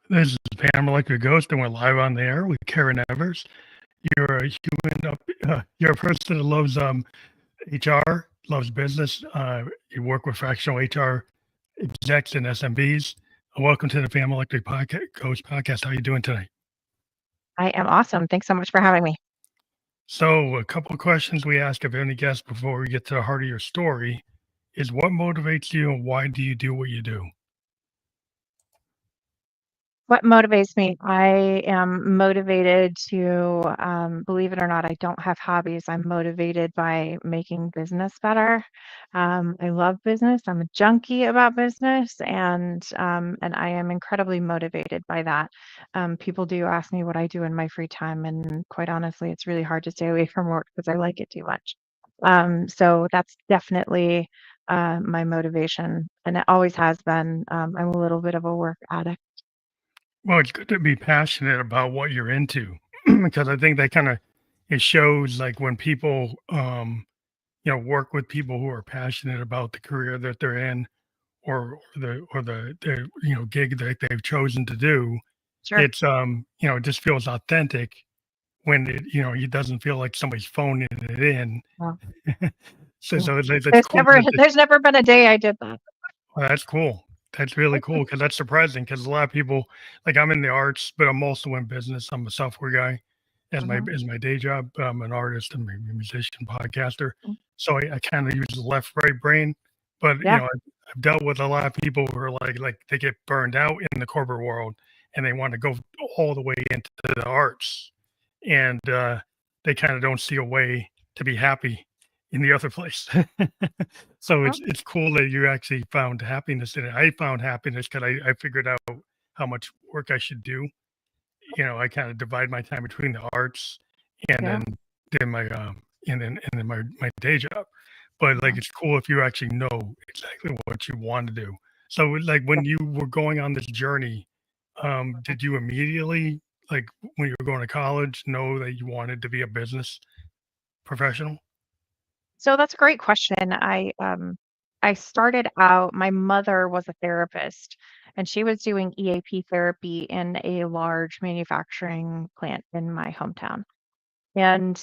This is Pam Electric Ghost, and we're live on the air with Karen Evers. You're a you're a person that loves HR, loves business. You work with fractional HR execs and SMBs. Welcome to the Pam Electric Ghost podcast. How are you doing today? I am awesome. Thanks so much for having me. So, a couple of questions we ask of any guest before we get to the heart of your story is what motivates you and why do you do what you do? What motivates me? I am motivated to, believe it or not, I don't have hobbies. I'm motivated by making business better. I love business. I'm a junkie about business, and I am incredibly motivated by that. People do ask me what I do in my free time, and quite honestly, it's really hard to stay away from work because I like it too much. So that's definitely my motivation, and it always has been. I'm a little bit of a work addict. Well, it's good to be passionate about what you're into because I think that kind of it shows like when people work with people who are passionate about the career that they're in or the gig that they've chosen to do. Sure. It's it just feels authentic when it doesn't feel like somebody's phoning it in. Well, so yeah. so it's cool that There's never been a day I did that. well, that's cool. That's really cool because that's surprising because a lot of people like I'm in the arts, but I'm also in business. I'm a software guy Mhm. as my day job. I'm an artist and a musician, podcaster. Mm. So I kind of use the left right brain. But Yeah. I've dealt with a lot of people who are like they get burned out in the corporate world and they want to go all the way into the arts, and they kind of don't see a way to be happy in the other place. So Oh, it's cool that you actually found happiness in it. I found happiness because I figured out how much work I should do. I kind of divide my time between the arts and yeah. then my my day job. But Yeah. like it's cool if you actually know exactly what you want to do. So like when you were going on this journey, did you immediately like when you were going to college know that you wanted to be a business professional? So that's a great question. I started out, my mother was a therapist and she was doing EAP therapy in a large manufacturing plant in my hometown. And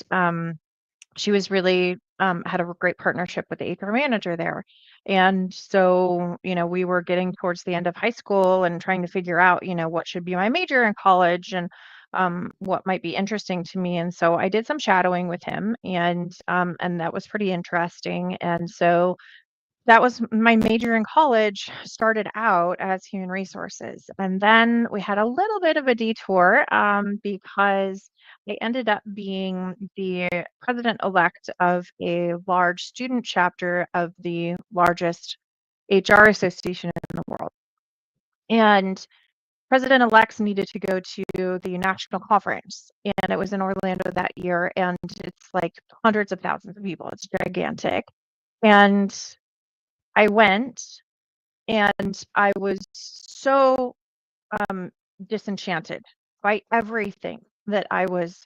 she was really had a great partnership with the HR manager there. And so, we were getting towards the end of high school and trying to figure out, what should be my major in college and what might be interesting to me. And so I did some shadowing with him, and that was pretty interesting. And so that was my major in college, started out as human resources. And then we had a little bit of a detour because I ended up being the president-elect of a large student chapter of the largest HR association in the world. And president-elects needed to go to the national conference, and it was in Orlando that year. And it's like hundreds of thousands of people. It's gigantic. And I went and I was so um, disenchanted by everything that I was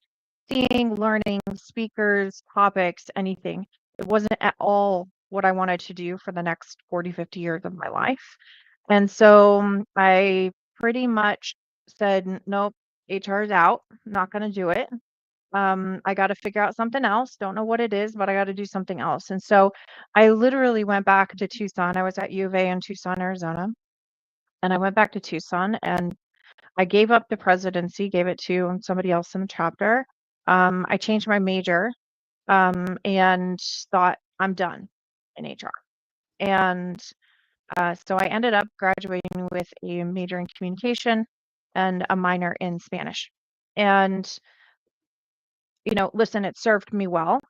seeing, learning, speakers, topics, anything. It wasn't at all what I wanted to do for the next 40, 50 years of my life. And so I pretty much said, nope, HR is out, not going to do it. I got to figure out something else. Don't know what it is, but I got to do something else. And so I literally went back to Tucson. I was at U of A in Tucson, Arizona. And I went back to Tucson and I gave up the presidency, gave it to somebody else in the chapter. I changed my major and thought I'm done in HR. And so I ended up graduating with a major in communication and a minor in Spanish. And, listen, it served me well.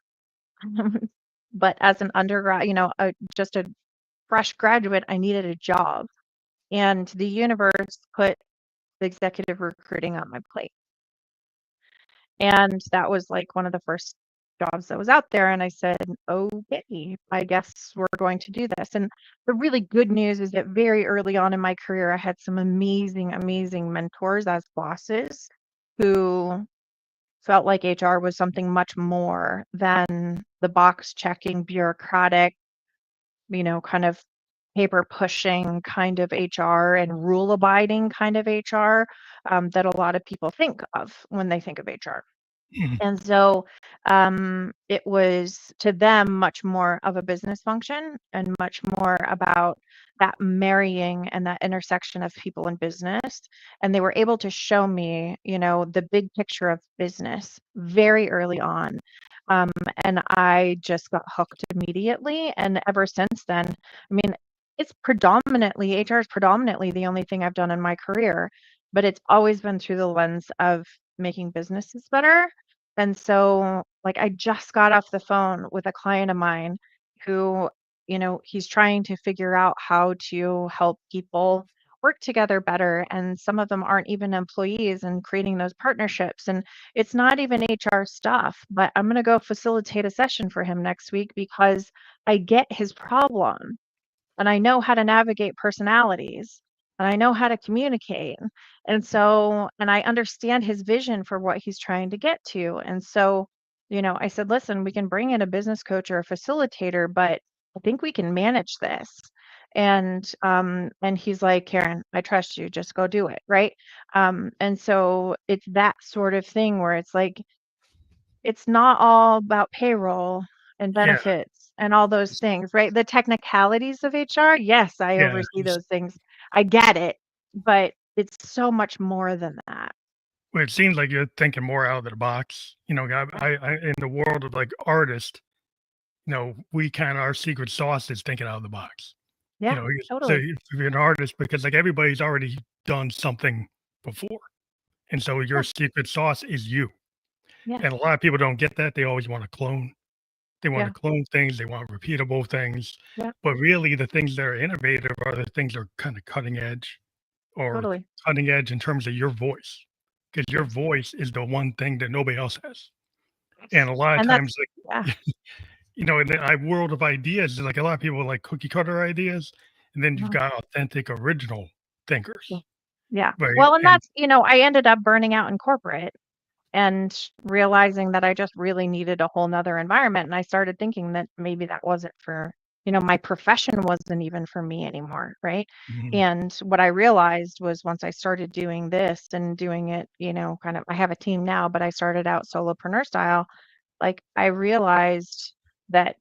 But as an undergrad, just a fresh graduate, I needed a job. And the universe put the executive recruiting on my plate. And that was like one of the first jobs that was out there. And I said, okay, I guess we're going to do this. And the really good news is that very early on in my career, I had some amazing, amazing mentors as bosses who felt like HR was something much more than the box checking, bureaucratic, kind of paper pushing kind of HR and rule abiding kind of HR that a lot of people think of when they think of HR. Mhm. And so it was to them much more of a business function and much more about that marrying and that intersection of people and business. And they were able to show me, the big picture of business very early on. Um, and I just got hooked immediately. And ever since then, I mean, HR is predominantly the only thing I've done in my career, but it's always been through the lens of making businesses better. And so, like, I just got off the phone with a client of mine who, he's trying to figure out how to help people work together better. And some of them aren't even employees and creating those partnerships. And it's not even HR stuff, but I'm going to go facilitate a session for him next week because I get his problem and I know how to navigate personalities and I know how to communicate. And so, and I understand his vision for what he's trying to get to. And so, I said, listen, we can bring in a business coach or a facilitator, but I think we can manage this. And he's like, Karen, I trust you, just go do it. Right. And so it's that sort of thing where it's like it's not all about payroll and Yeah, benefits and all those things, right? The technicalities of HR, yes, I yeah. oversee those things. I get it, but it's so much more than that. Well, it seems like you're thinking more out of the box. Yeah, I in the world of like artists, we kind of our secret sauce is thinking out of the box. yeah, So totally. if you're an artist, because like everybody's already done something before, and so your Yeah, secret sauce is you. yeah, And a lot of people don't get that. They always want to clone. They want to yeah, clone things. They want repeatable things. yeah, But really, the things that are innovative are the things that are kind of cutting edge, or totally. cutting edge in terms of your voice, because your Yes, voice is the one thing that nobody else has. And yes. a lot of And that's, times, yeah, like, in the world of ideas, like a lot of people like cookie cutter ideas, and then you've mhm, got authentic, original yeah, thinkers, yeah. right? Well, and And that's, I ended up burning out in corporate and realizing that I just really needed a whole nother environment. And I started thinking that maybe that wasn't for, my profession wasn't even for me anymore. Right. mhm, And what I realized was once I started doing this and doing it, kind of, I have a team now, but I started out solopreneur style. Like I realized that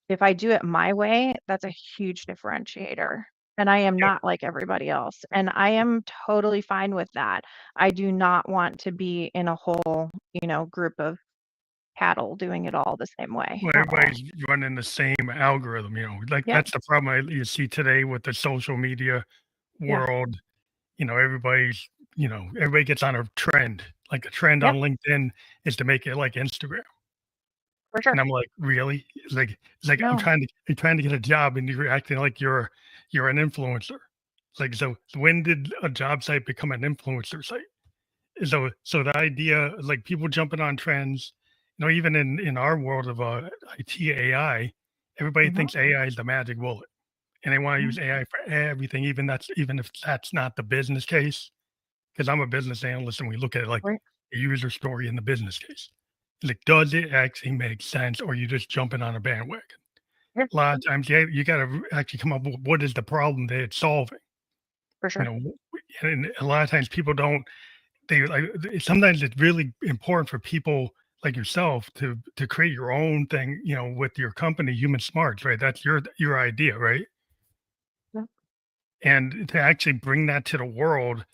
if I do it my way, that's a huge differentiator. And I am yeah, not like everybody else. And I am totally fine with that. I do not want to be in a whole, group of cattle doing it all the same way well, at all. everybody's running the same algorithm. Like Yep. that's the problem you see today with the social media Yeah. world. Everybody gets on a trend. Like a trend on Yep. LinkedIn is to make it like Instagram. For And sure. I'm like, "Really?" It's like No. I'm trying to get a job and you're acting like you're an influencer. Like, so when did a job site become an influencer site? So the idea, like people jumping on trends, even in our world of IT AI, everybody Hmm. thinks AI is the magic bullet, and they want to Hmm. use AI for everything, even if that's not the business case. Because I'm a business analyst, and we look at it like Right. a user story in the business case. Like, does it actually make sense, or are you just jumping on a bandwagon? Yeah. A lot of times, yeah, you got to actually come up with what is the problem that it's solving. For You sure. know, and a lot of times people don't. They like sometimes it's really important for people like yourself to create your own thing. With your company, HumanSmarts, right? That's your idea, right? Yeah. And to actually bring that to the world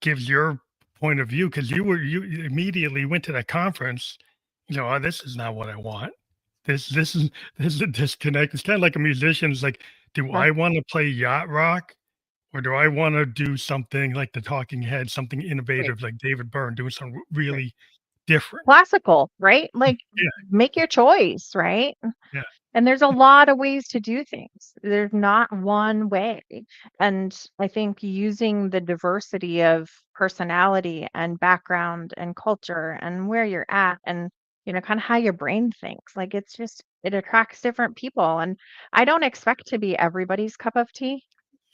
gives your point of view because you immediately went to that conference. "Oh, this is not what I want. This is a disconnect." It's kind of like a musician. It's like, do Yeah. I want to play yacht rock or do I want to do something like the Talking Heads, something Right. innovative like David Byrne, doing something Right. really different? Classical, right? Like Yeah, make your choice, right? yeah, And there's a lot of ways to do things. There's not one way. And I think using the diversity of personality and background and culture and where you're at and, kind of how your brain thinks, like it's just, it attracts different people. And I don't expect to be everybody's cup of tea.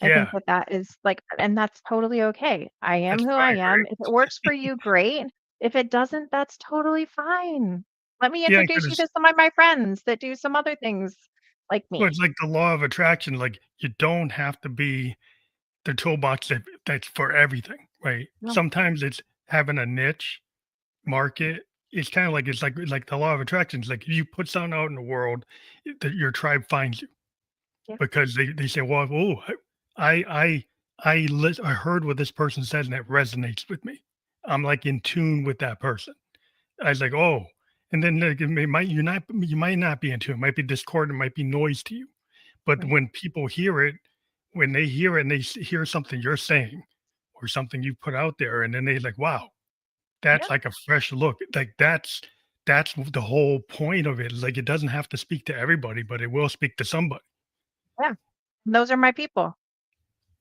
I think yeah. that is like, and that's totally okay. I am That's who I fine, am. right? If it works for you, great. If it doesn't, that's totally fine. Let me Yeah, introduce you because to some of my friends that do some other things. like Well, me. it's like the law of attraction. Like you don't have to be the toolbox that's for everything, right? No. Sometimes it's having a niche market. It's kind of like it's like the law of attraction. It's like you put something out in the world, that your tribe finds you Yeah. because they say, well, oh, I I heard what this person says and it resonates with me. I'm like in tune with that person. I was like, oh, and then like, you might not be in tune. It might be discordant, it might be noise to you. But Right. when people hear it, when they hear it and hear something you're saying or something you put out there, and then they like, wow, Yeah. that's like a fresh look. Like that's the whole point of it. Is like it doesn't have to speak to everybody, but it will speak to somebody. Yeah. And those are my people.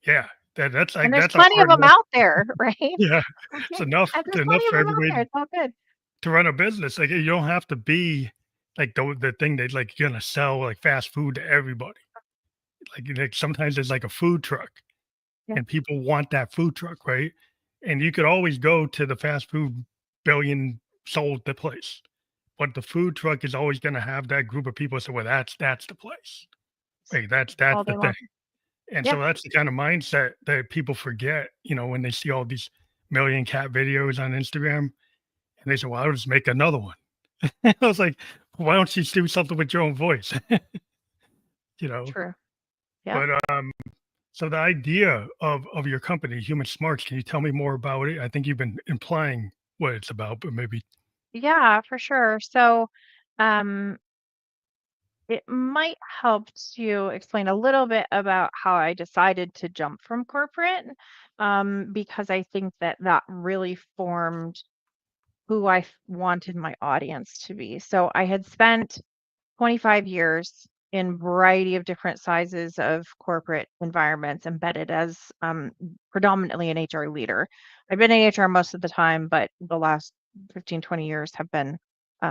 Yeah, that's And like there's that's a plenty of hard them enough. out there, right? Yeah, it's Okay. enough. And It's there's enough plenty of for them out everybody there. It's all good. to run a business. Like you don't have to be like the thing that like you're gonna sell like fast food to everybody. Like sometimes there's like a food truck Yeah. and people want that food truck, right? And you could always go to the fast food billion sold the place. But the food truck is always gonna have that group of people say, well, that's the place. Right. That's All the day thing. long. And Yeah. so that's the kind of mindset that people forget, when they see all these million cat videos on Instagram and they say, well, I'll just make another one. I was like, why don't you do something with your own voice? you know, True. Yeah. but so the idea of your company, HumanSmarts, can you tell me more about it? I think you've been implying what it's about, but maybe Yeah, for sure. So, um, it might help to explain a little bit about how I decided to jump from corporate, because I think that that really formed who wanted my audience to be. So I had spent 25 years in a variety of different sizes of corporate environments, embedded as predominantly an HR leader. I've been in HR most of the time, but the last 15, 20 years have been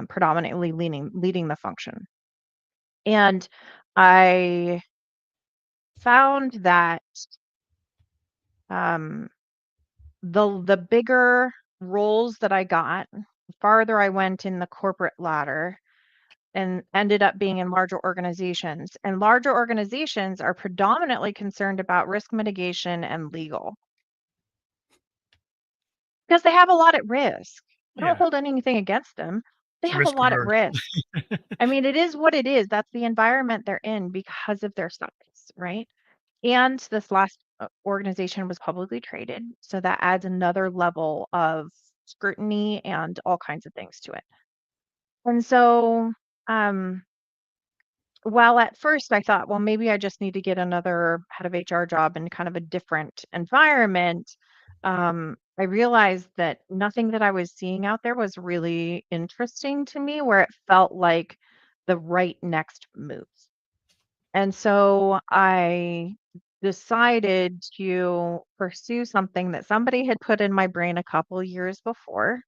predominantly leading the function. And I found that um, the bigger roles that I got, the farther I went in the corporate ladder, and ended up being in larger organizations. And larger organizations are predominantly concerned about risk mitigation and legal because they have a lot at risk. I don't yeah, hold anything against them. They it's have a risk lot at averse. risk. I mean, it is what it is. That's the environment they're in because of their size, right? And this last organization was publicly traded. So that adds another level of scrutiny and all kinds of things to it. And so, um, while at first I thought, well, maybe I just need to get another head of HR job in kind of a different environment, I realized that nothing that I was seeing out there was really interesting to me, where it felt like the right next move. And so I decided to pursue something that somebody had put in my brain a couple years before,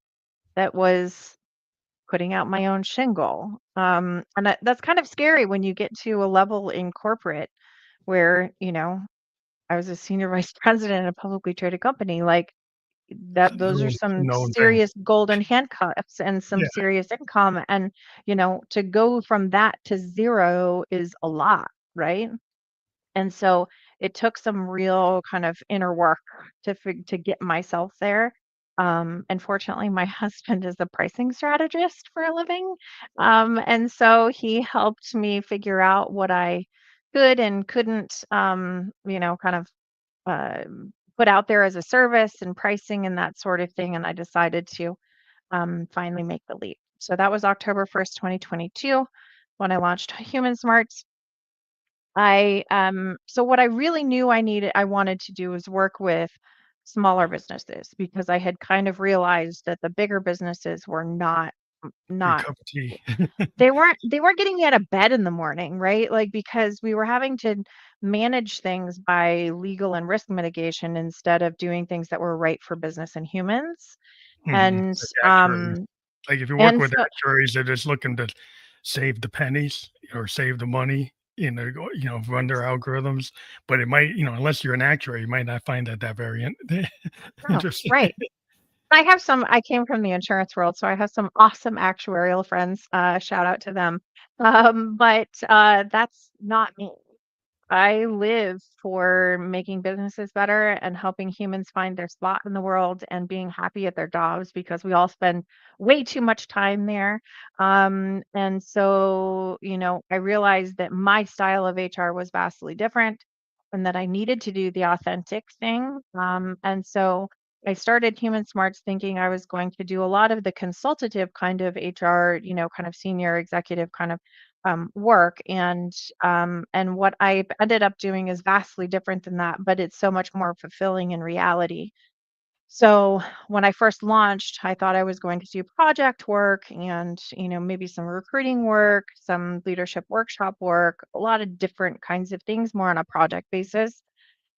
that was putting out my own shingle. And that's kind of scary when you get to a level in corporate where, I was a senior vice president in a publicly traded company. Like It's that, those are a some known thing. serious golden handcuffs and some Yeah, serious income. And, to go from that to zero is a lot, right? And so it took some real kind of inner work to get myself there. And fortunately, my husband is a pricing strategist for a living. And so he helped me figure out what I could and couldn't, kind of uh, put out there as a service and pricing and that sort of thing. And I decided to finally make the leap. So that was October 1st, 2022, when I launched HumanSmarts. So what I really knew I wanted to do was work with smaller businesses, because I had kind of realized that the bigger businesses were your not cup of tea. they weren't getting me out of bed in the morning, right? Like, because we were having to manage things by legal and risk mitigation instead of doing things that were right for business and humans. And Like actuaries. Like if you work and with so actuaries, they're just looking to save the pennies or save the money, run their algorithms. But it might, unless you're an actuary, you might not find that very oh, interesting. right. I came from the insurance world, so I have some awesome actuarial friends. Shout out to them. But that's not me. I live for making businesses better and helping humans find their spot in the world and being happy at their jobs because we all spend way too much time there. And so, I realized that my style of HR was vastly different and that I needed to do the authentic thing. And so I started HumanSmarts thinking I was going to do a lot of the consultative kind of HR, kind of senior executive kind of work and what I ended up doing is vastly different than that, but it's so much more fulfilling in reality. So when I first launched, I thought I was going to do project work and, maybe some recruiting work, some leadership workshop work, a lot of different kinds of things more on a project basis.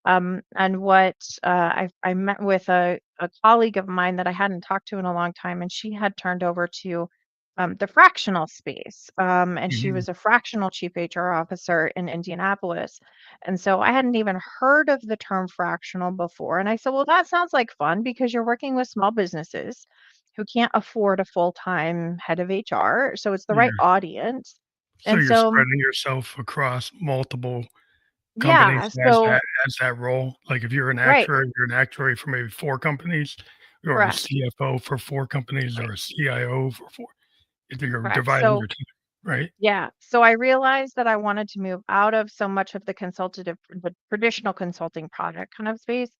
And what I met with a colleague of mine that I hadn't talked to in a long time, and she had turned over to the fractional space. And she Mhm. was a fractional chief HR officer in Indianapolis. And so I hadn't even heard of the term fractional before. And I said, well, that sounds like fun because you're working with small businesses who can't afford a full-time head of HR. So it's the right Yeah. audience. So And you're so, spreading yourself across multiple companies yeah, as so, that role. Like if you're an right, actuary, you're an actuary for maybe 4 companies, or a correct, CFO for 4 companies, right, or a CIO for 4. If you're correct. dividing So, your team, right? yeah. So I realized that I wanted to move out of so much of the traditional consulting project kind of space.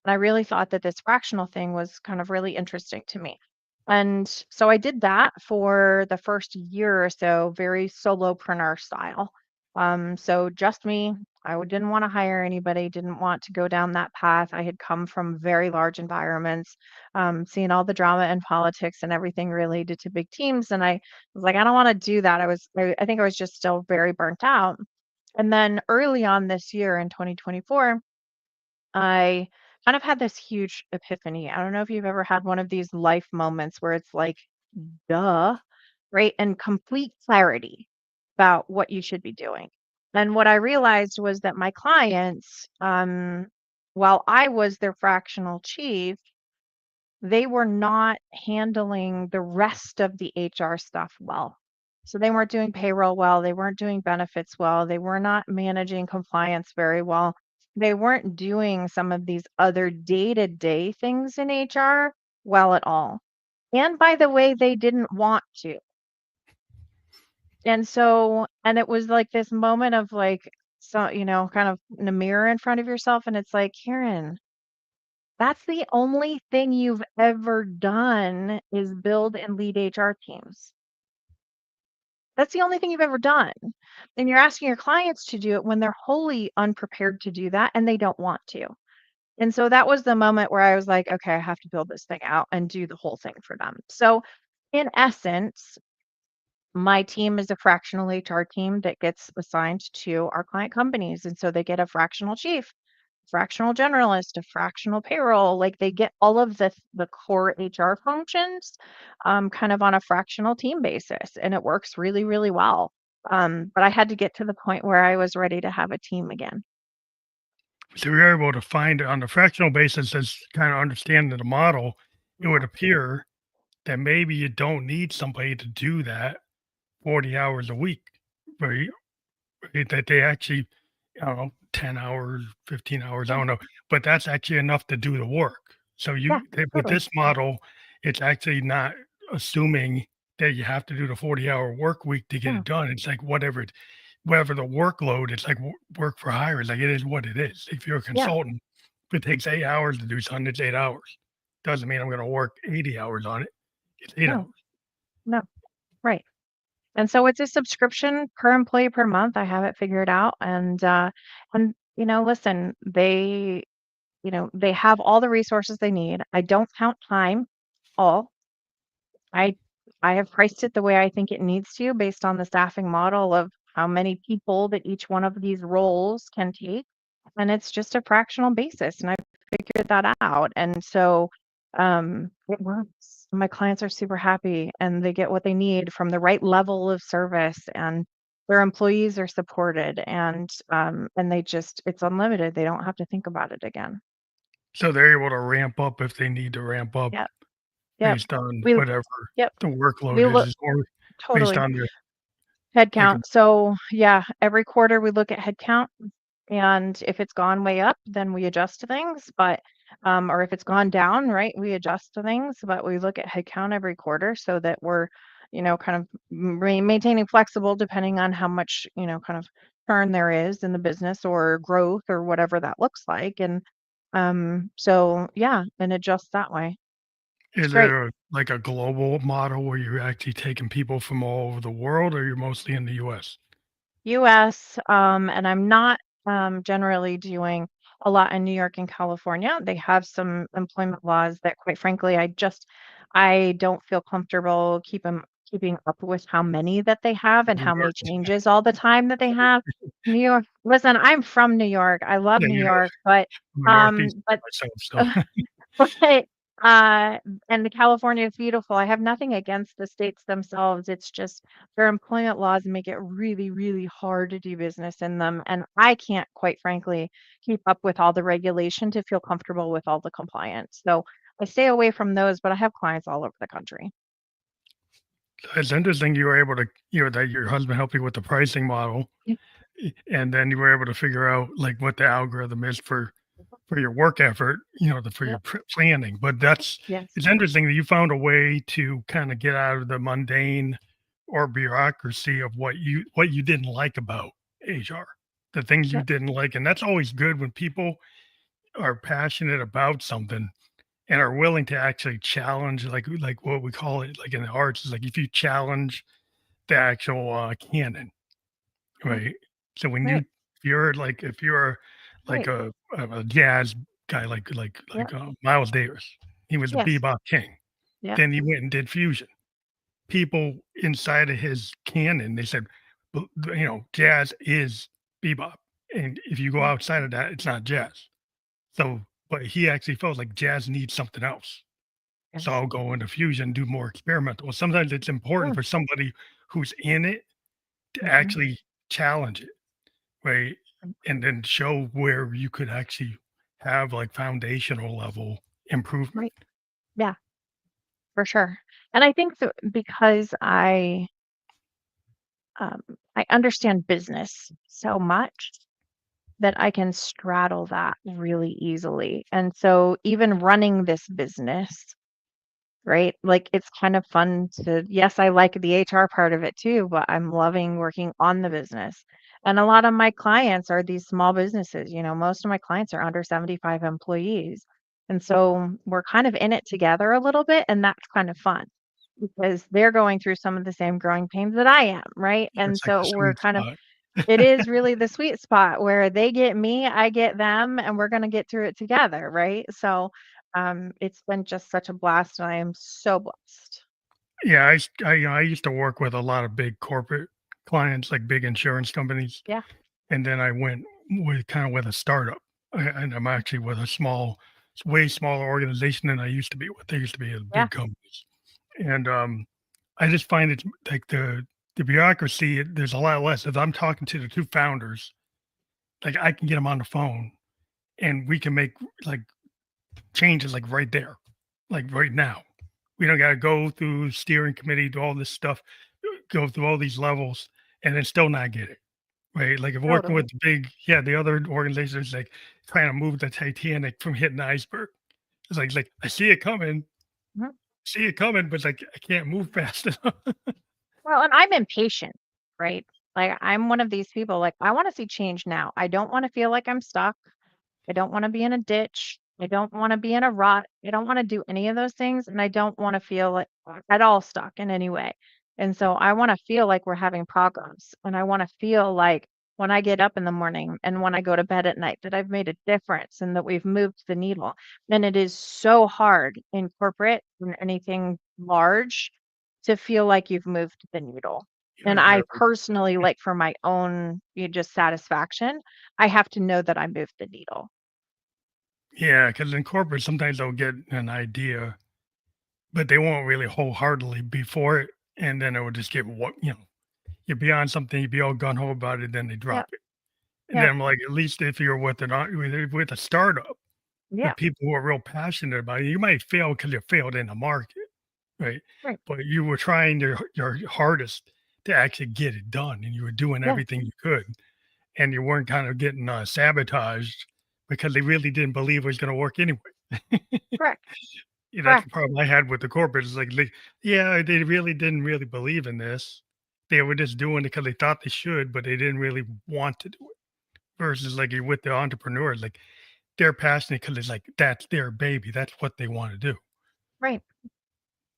And I really thought that this fractional thing was kind of really interesting to me. And so I did that for the first year or so, very solopreneur style. So just me. Didn't want to hire anybody, didn't want to go down that path. I had come from very large environments, seeing all the drama and politics and everything related to big teams. And I was like, I don't want to do that. I think I was just still very burnt out. And then early on this year in 2024, I kind of had this huge epiphany. I don't know if you've ever had one of these life moments where it's like, duh, right? And complete clarity about what you should be doing. And what I realized was that my clients, while I was their fractional chief, they were not handling the rest of the HR stuff well. So they weren't doing payroll well, they weren't doing benefits well, they were not managing compliance very well. They weren't doing some of these other day-to-day things in HR well at all. And by the way, they didn't want to. And it was like this moment of like, so, kind of in a mirror in front of yourself. And it's like, Karen, that's the only thing you've ever done is build and lead HR teams. That's the only thing you've ever done. And you're asking your clients to do it when they're wholly unprepared to do that and they don't want to. And so that was the moment where I was like, okay, I have to build this thing out and do the whole thing for them. So, in essence, my team is a fractional HR team that gets assigned to our client companies. And so they get a fractional chief, fractional generalist, a fractional payroll. Like they get all of the core HR functions kind of on a fractional team basis. And it works really, really well. But I had to get to the point where I was ready to have a team again. So we are able to find on a fractional basis as kind of understanding the model, it would appear that maybe you don't need somebody to do that 40 hours a week, right? That they actually, I don't know, 10 hours, 15 hours, I Yeah, don't know, but that's actually enough to do the work. So yeah, with totally. this model, it's actually not assuming that you have to do the 40-hour work week to get Yeah, it done. It's like whatever the workload, it's like work for hire. It's like it is what it is. If you're a yeah, consultant, if it takes 8 hours to do something, it's 8 hours. Doesn't mean I'm going to work 80 hours on it. It's 8 hours. no, no, right. And so it's a subscription per employee per month. I have it figured out. And listen, they have all the resources they need. I don't count time all. I I have priced it the way I think it needs to based on the staffing model of how many people that each one of these roles can take. And it's just a fractional basis. And I figured that out. And so it works. My clients are super happy and they get what they need from the right level of service and their employees are supported and it's unlimited. They don't have to think about it again. So they're able to ramp up if they need to ramp up Yeah. Yep. based on We whatever yep. the We workload look is, or based totally. on the like Headcount. So yeah, every quarter we look at headcount, and if it's gone way up, then we adjust to things. But or if it's gone down, right, we adjust to things. But we look at headcount every quarter so that we're, kind of maintaining flexible depending on how much, kind of turn there is in the business or growth or whatever that looks like. And so yeah, and adjust that way. It's is great. there like a global model where you're actually taking people from all over the world, or you're mostly in the US? US, and I'm not generally doing a lot in New York and California. They have some employment laws that, quite frankly, I don't feel comfortable keeping up with how many that they have and New how many York? changes all the time that they have. New York, listen, I'm from New York. I love Yeah, New you know, York, but I'm a Northeast but myself, so Right. Uh, and the California is beautiful. I have nothing against the states themselves. It's just their employment laws make it really, really hard to do business in them. And I can't, quite frankly, keep up with all the regulation to feel comfortable with all the compliance. So I stay away from those, but I have clients all over the country. it's interesting you were able to, that your husband helped you with the pricing model, Yeah. and then you were able to figure out like what the algorithm is for your work effort, for your Yep. planning. But Yes. it's interesting that you found a way to kind of get out of the mundane or bureaucracy of what you didn't like about HR, the things you Yep. didn't like. And that's always good when people are passionate about something and are willing to actually challenge, like what we call it, like in the arts, is like if you challenge the actual canon, Mm. right? So when Right. if you're like Right. a jazz guy, Yep. Miles Davis, he was the Yes. bebop king. Yep. Then he went and did fusion. People inside of his canon, they said, jazz is bebop, and if you go Mm. outside of that, it's not jazz. So, but he actually felt like jazz needs something else. So Yes. I'll go into fusion, do more experimental. Well, sometimes it's important Mm. for somebody who's in it to Mhm. actually challenge it, right? Mm. And then show where you could actually have like foundational level improvement. Right. Yeah, for sure. And I think that because um, I understand business so much that I can straddle that really easily. And so even running this business, right? Like it's kind of fun to, yes, I like the HR part of it too, but I'm loving working on the business. And a lot of my clients are these small businesses. Most of my clients are under 75 employees. And so we're kind of in it together a little bit, and that's kind of fun because they're going through some of the same growing pains that I am, right? And It's like the so we're sweet kind of, spot. it is really the sweet spot where they get me, I get them, and we're going to get through it together, right? So it's been just such a blast, and I am so blessed. Yeah, I used to work with a lot of big corporate clients, like big insurance companies, Yeah, and then I went with a startup, and I'm actually with a way smaller organization than I used to be with. They used to be a yeah, big companies, and I just find it like the bureaucracy. There's a lot less. If I'm talking to the two founders, like I can get them on the phone, and we can make like changes like right there, like right now. We don't got to go through steering committee, do all this stuff, go through all these levels, and then still not get it right. Like if working with totally. the other organizations, like trying to move the Titanic from hitting the iceberg. It's like I Mhm. see it coming, but like I can't move fast enough. Well, and I'm impatient, right? Like I'm one of these people, like I want to see change now. I don't want to feel like I'm stuck. I don't want to be in a ditch. I don't want to be in a rut. I don't want to do any of those things. And I don't want to feel like at all stuck in any way. And so I want to feel like we're having progress. And I want to feel like when I get up in the morning and when I go to bed at night that I've made a difference and that we've moved the needle. And it is so hard in corporate and anything large to feel like you've moved the needle. And You're I very personally, like for my own just satisfaction, I have to know that I moved the needle. Yeah, because in corporate, sometimes they'll get an idea, but they won't really wholeheartedly be for it, and then it will just get you're beyond something, you be all gun ho about it, then they Yeah. drop it. And then Yeah. I'm like, at least if you're with a startup, Yeah. with people who are real passionate about it, you might fail because you failed in the market, right? Right. But you were trying your hardest to actually get it done, and you were doing Yeah. everything you could, and you weren't kind of getting sabotaged because they really didn't believe it was going to work anyway. Correct. Yeah, that's the Correct. problem I had with the corporates. It's like, yeah, they really didn't really believe in this. They were just doing it because they thought they should, but they didn't really want to do it. Versus like you're with the entrepreneurs, like they're passionate because it's like that's their baby. That's what they want to do. Right.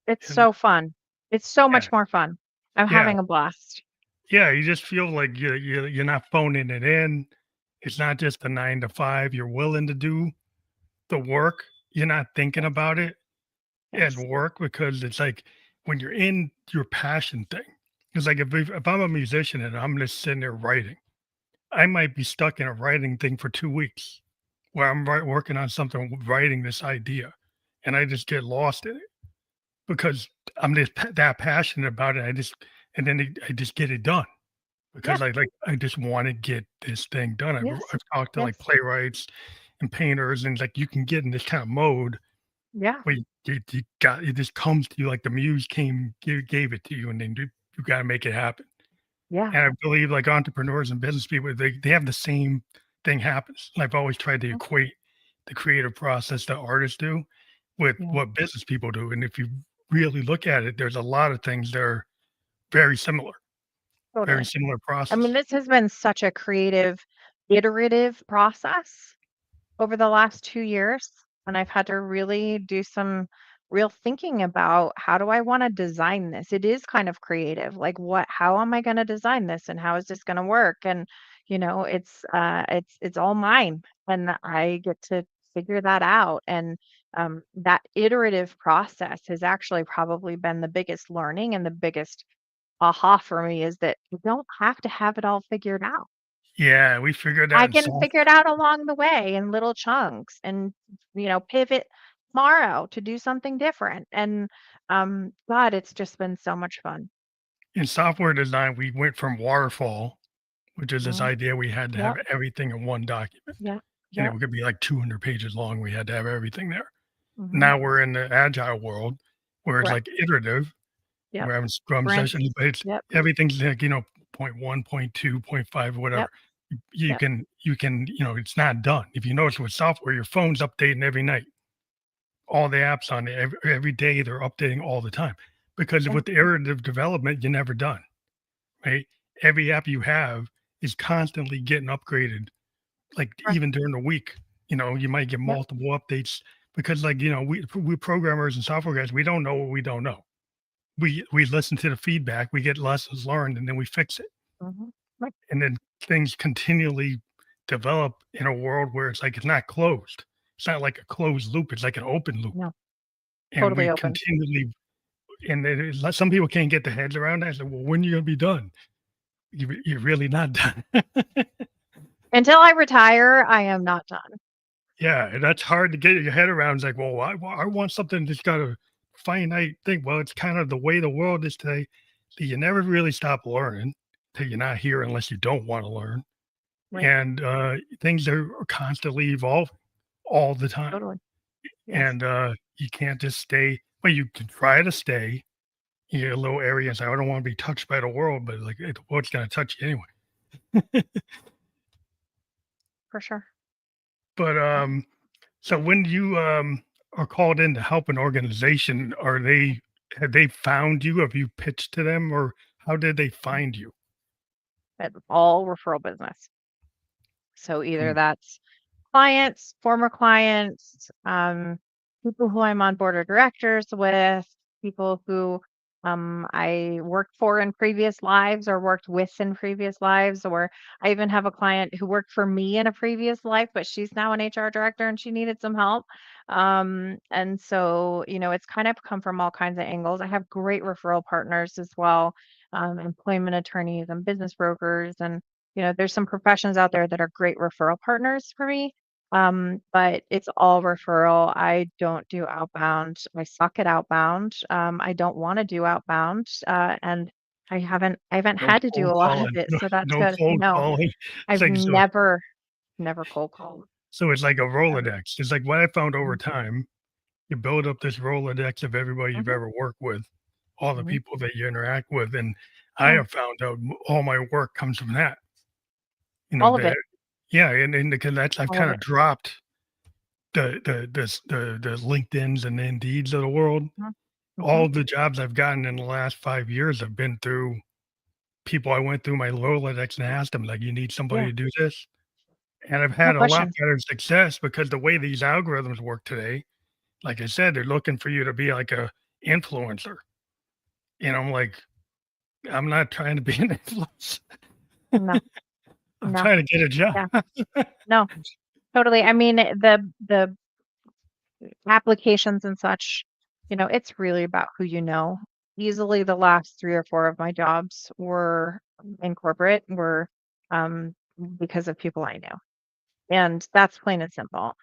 It's And so fun. It's so yeah, much more fun. I'm yeah, having a blast. yeah. You just feel like you're not phoning it in. It's not just a 9 to 5. You're willing to do the work. You're not thinking Yes. about it as Yes. work because it's like when you're in your passion thing. It's like if I'm a musician and I'm just sitting there writing, I might be stuck in a writing thing for 2 weeks where I'm working on something, writing this idea, and I just get lost in it because I'm just that passionate about it. And then I just get it done Yeah. because I just want to get this thing done. Yes. I've talked to like Yes. playwrights and painters, and like you can get in this kind of mode Yeah. where you got it just comes to you like the muse gave it to you, and then you got to make it happen. Yeah. And I believe like entrepreneurs and business people, they have the same thing happens. And I've always tried to Mhm. equate the creative process that artists do with Yeah. what business people do. And if you really look at it, there's a lot of things that are very very Totally. similar I mean, process. this has been such a creative, iterative process over the last 2 years, and I've had to really do some real thinking about how do I wanna design this? It is kind of creative, like, how am I gonna design this, and how is this gonna work? And, it's all mine, and I get to figure that out, and, that iterative process has actually probably been the biggest learning and the biggest aha for me is that you don't have to have it all figured out. Yeah, we figured that I in can figure it out along the way in little chunks and, pivot tomorrow to do something different. And God, it's just been so much fun. software design. We went from waterfall, which is this Mhm. idea we had to have Yep, everything in one document, yep, and yep. it could be like 200 pages long. We had to have everything there. Mhm. Now we're in the agile world where it's Correct. like iterative. Yep. We're having scrum Sprints. sessions, but it's Yep, everything's like, point 1, point 2, point 5, yep, whatever. You yep. can it's not done. If you notice with software, your phone's updating every night. All the apps on it, every day they're updating all the time. Because Yeah, with the iterative development, you're never done, right? Every app you have is constantly getting upgraded, like correct. even during the week. You might get Yep. multiple updates because we programmers and software guys, we don't know what we don't know. We listen to the feedback, we get lessons learned, and then we fix it. Mhm. Right. And then things continually develop in a world where it's like it's not closed. It's not like a closed loop, it's like an open loop. No, And totally we open. continually and then some people can't get their heads around that. I said, well, when are you gonna be done? You're really not done. Until I retire, I am not done. Yeah, and that's hard to get your head around. It's like, well, I want something that's got a finite thing. Well, it's kind of the way the world is today. That you never really stop learning till you're not here unless you don't want to learn. Right. And things are constantly evolving all the time. Totally. Yes. And you can't just stay. Well, you can try to stay in your little area and say, I don't want to be touched by the world, but like the world's going to touch you anyway. For sure. But Yeah. so when you are called in to help an organization, have they found you? Have you pitched to them, or how did they find you? It's all referral business. So either Mm, that's clients, former clients, people who I'm on board of directors with, people who I worked for in previous lives or worked with in previous lives, or I even have a client who worked for me in a previous life, but she's now an HR director and she needed some help. And so, it's kind of come from all kinds of angles. I have great referral partners as well, employment attorneys and business brokers and there's some professions out there that are great referral partners for me. But it's all referral. I don't do outbound. I suck at outbound. I don't want to do outbound. And I haven't no had to do cold a lot of calling. it. No, So that's no good. cold No, calling. It's I've like never cold called. so it's like a Ever. Rolodex. It's like what I found over Mhm. time. you build up this Rolodex of everybody you've Mhm, ever worked with, all the mhm. people that you interact with, and I Yeah, have found out all my work comes from that. all of That it, yeah, and because that's I've all of kind it. of dropped the LinkedIn's and the Indeeds of the world. Mhm, mhm. All the jobs I've gotten in the last 5 years have been through people I went through my Rolodex and asked them, like, "You need somebody Yeah, to do this?" And I've no had a lot question. better success because the way these algorithms work today, like I said, they're looking for you to be like a influencer. And I'm like, I'm not trying to be an influencer. No, I'm no, trying to get a job. yeah, no, totally. I mean, the applications and such, it's really about who you know. Easily the last 3 or 4 of my jobs were in corporate were, um, because of people I knew. And that's plain and simple.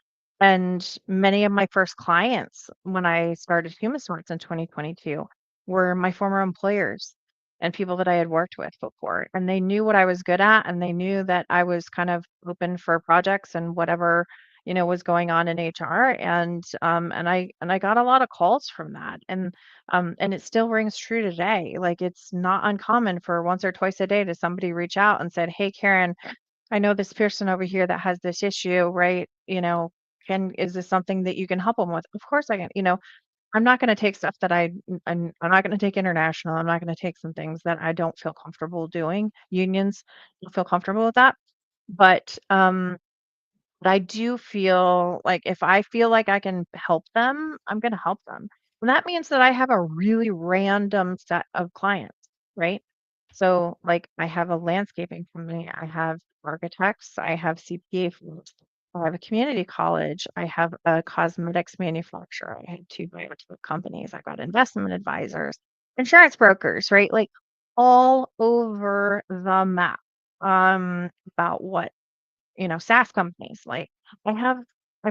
And many of my first clients when I started HumanSmarts in 2022 were my former employers and people that I had worked with before. And they knew what I was good at and they knew that I was kind of open for projects and whatever, was going on in HR. And I got a lot of calls from that. And it still rings true today. Like it's not uncommon for once or twice a day to somebody reach out and said, "Hey Karen, I know this person over here that has this issue, right? Is this something that you can help them with?" Of course I can. I'm not going to take stuff that I'm not going to take international. I'm not going to take some things that I don't feel comfortable doing. Unions don't feel comfortable with that. But I do feel like if I feel like I can help them, I'm going to help them. And that means that I have a really random set of clients, right? So, like, I have a landscaping company, I have architects, I have CPA firms, I have a community college, I have a cosmetics manufacturer, I have two biotech companies, I've got investment advisors, insurance brokers, right? Like, all over the map about what SaaS companies. Like I have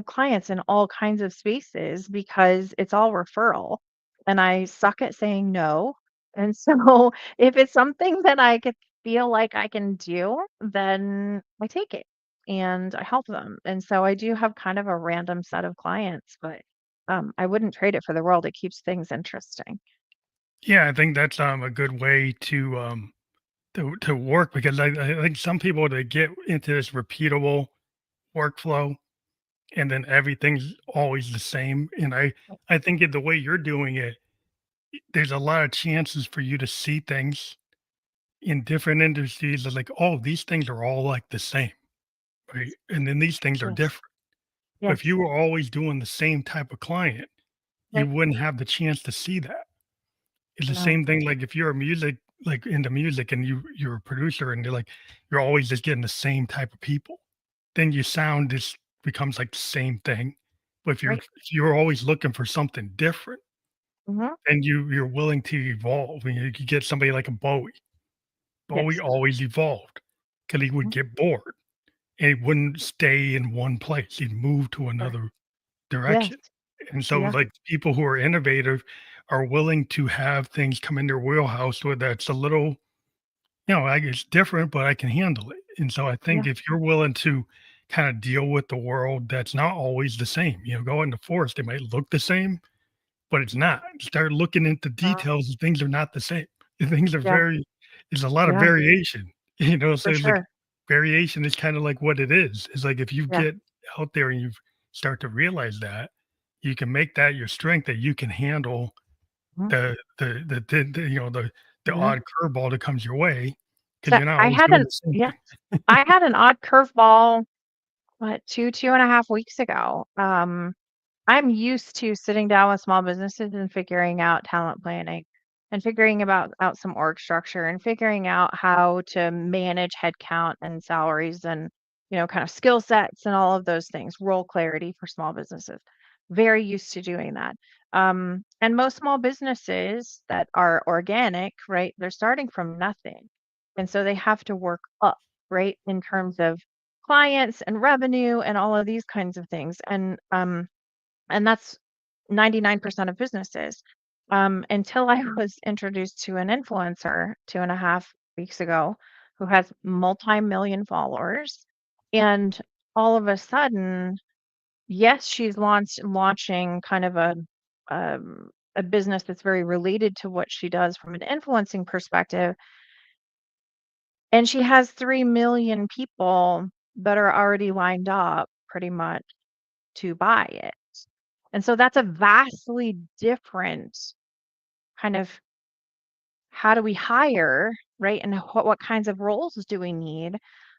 clients in all kinds of spaces because it's all referral and I suck at saying no. And so if it's something that I could feel like I can do, then I take it and I help them. And so I do have kind of a random set of clients, but I wouldn't trade it for the world. It keeps things interesting. Yeah, I think that's a good way to work because I think some people they get into this repeatable workflow and then everything's always the same. And I think the way you're doing it, there's a lot of chances for you to see things in different industries as like, oh, these things are all like the same, right? And then these things are Yes. different. But if Yes. you were always doing the same type of client, you Right. wouldn't have the chance to see that. It's the No. same thing like if you're a music like into music and you're a producer and you're always just getting the same type of people, then your sound just becomes like the same thing. But Right. if you're always looking for something different, Hmm. then you're willing to evolve. And you could get somebody like a Bowie. Bowie Yes. always evolved because he would Mhm. get bored and he wouldn't stay in one place. He'd move to Sure. another Yes. direction. And so, Yeah. like, people who are innovative are willing to have things come in their wheelhouse where that's a little, I guess different, but I can handle it. And so I Yeah. think if you're willing to kind of deal with the world that's not always the same, go in the forest, it might look the same, but it's not. Start looking into Uh, details and things are not the same. Things are yeah. there's a lot of Yeah. variation, so For it's like sure. variation is kind of like what it is. It's like if you Yeah. get out there and you start to realize that, you can make that your strength that you can handle Mhm. the Mhm. odd curveball that comes your way because So you're not I always had doing an the same yeah, thing. I had an odd curveball, what, 2.5 weeks ago. I'm used to sitting down with small businesses and figuring out talent planning and figuring about out some org structure and figuring out how to manage headcount and salaries and kind of skill sets and all of those things, role clarity for small businesses. Very used to doing that. And most small businesses that are organic, right, they're starting from nothing. And so they have to work up, right, in terms of clients and revenue and all of these kinds of things. And that's 99% of businesses. Until I was introduced to an influencer 2.5 weeks ago who has multi-million followers. And all of a sudden, yes, she's launching kind of a business that's very related to what she does from an influencing perspective, and she has 3 million people that are already lined up pretty much to buy it. And so that's a vastly different kind of how do we hire, right? And what kinds of roles do we need?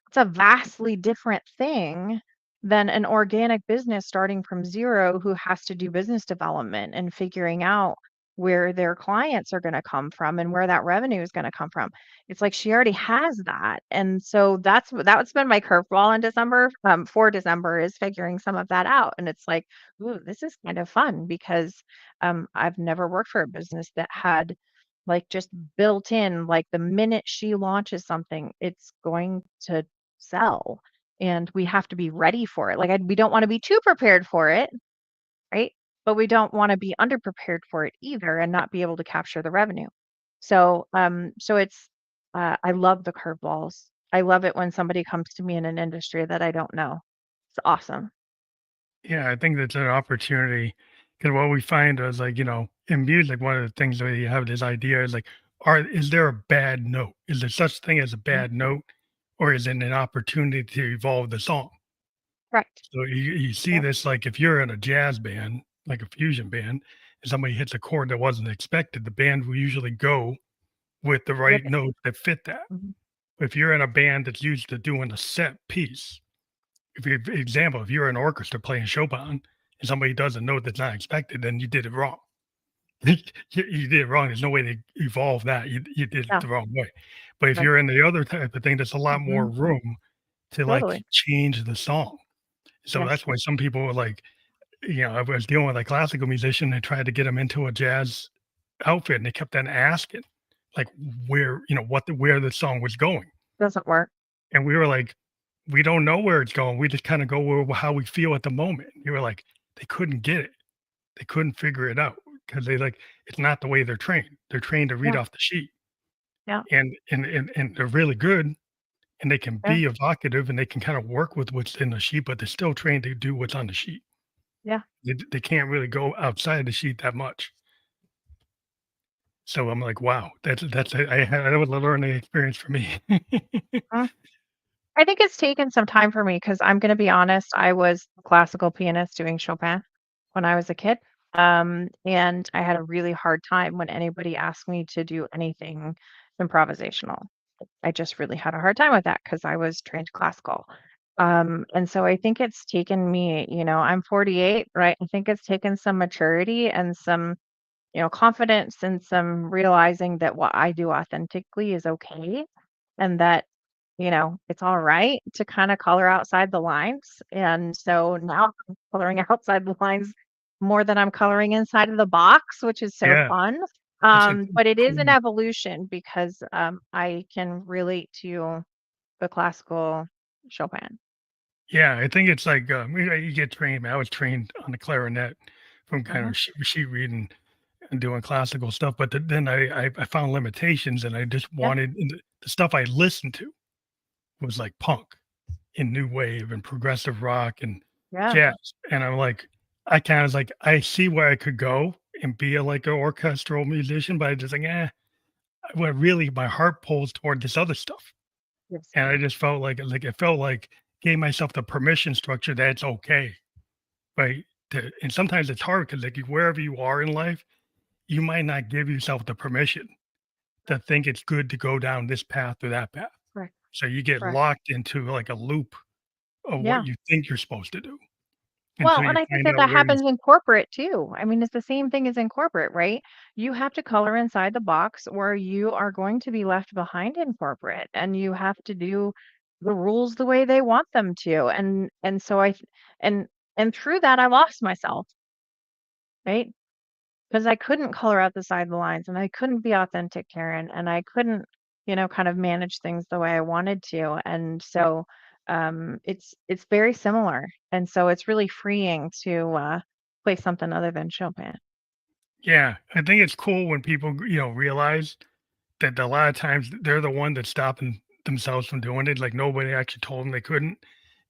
It's a vastly different thing than an organic business starting from zero who has to do business development and figuring out where their clients are going to come from and where that revenue is going to come from. It's like she already has that. And so that's been my curveball in December, for December, is figuring some of that out. And it's like, ooh, this is kind of fun because I've never worked for a business that had like just built in, like the minute she launches something, it's going to sell. And we have to be ready for it. Like we don't want to be too prepared for it, right? But we don't want to be underprepared for it either and not be able to capture the revenue. So it's I love the curveballs. I love it when somebody comes to me in an industry that I don't know. It's awesome. Yeah, I think that's an opportunity because what we find is like, in music, one of the things that you have this idea is like, is there a bad note? Is there such thing as a Mhm. bad note, or is it an opportunity to evolve the song? Correct. So you see Yep. this like if you're in a jazz band, like a fusion band, and somebody hits a chord that wasn't expected, the band will usually go with the With right it. note that fit that. Mhm. If you're in a band that's used to doing a set piece, if you example, if you're an orchestra playing Chopin and somebody does a note that's not expected, then you did it wrong. You did it wrong. There's no way to evolve that. You did it Yeah. the wrong way. But if Right. you're in the other type of thing, there's a lot more Mhm. room to like Totally. change the song. So Yes. that's why some people were like, I was dealing with a classical musician and tried to get him into a jazz outfit, and they kept on asking, like, where the song was going. Doesn't work. And we were like, "We don't know where it's going. We just kinda go where how we feel at the moment." You were like, "They couldn't get it. They couldn't figure it out because it's not the way they're trained. They're trained to read Yeah. off the sheet, Yeah. and they're really good, and they can Yeah. be evocative, and they can kinda work with what's in the sheet, but they're still trained to do what's on the sheet. Yeah. They can't really go outside the sheet that much." So I'm like, "Wow, that's I was a learning experience for me." Mm. I think it's taken some time for me because I'm gonna be honest, I was a classical pianist doing Chopin when I was a kid. And I had a really hard time when anybody asked me to do anything improvisational. I just really had a hard time with that because I was trained classical. And so I think it's taken me, I'm 48, right? I think it's taken some maturity and some, confidence and some realizing that what I do authentically is okay and that it's all right to kind of color outside the lines. And so now I'm coloring outside the lines more than I'm coloring inside of the box, which is so Yeah, fun. that's a But it is an cool. evolution because I can relate to the classical Chopin. Yeah, I think it's like, you get trained. I was trained on the clarinet from kind Hmm. of sheet reading and doing classical stuff, but then I found limitations, and I just Yeah, wanted and the stuff I listened to was like punk and new wave and progressive rock and yeah, jazz, and I'm like, I kinda was like, I see where I could go and be like an orchestral musician, but I just like, well, really my heart pulls toward this other stuff. yes, And I just felt like it felt like gave myself the permission structure that it's okay, right? And sometimes it's hard because like wherever you are in life, you might not give yourself the permission to think it's good to go down this path or that path. correct, So you get correct. locked into like a loop of what Yeah. you think you're supposed to do until Well, you and I think find that out that where you happens in corporate too. I mean, it's the same thing as in corporate, right? You have to color inside the box or you are going to be left behind in corporate and you have to do the rules the way they want them to. And so and and through that I lost myself, right? Because I couldn't color out the side of the lines and I couldn't be authentic Karen and I couldn't, kind of manage things the way I wanted to. And so it's very similar. And so it's really freeing to play something other than Chopin. yeah, I think it's cool when people, realize that a lot of times they're the one that's stopping themselves from doing it. Like nobody actually told them they couldn't.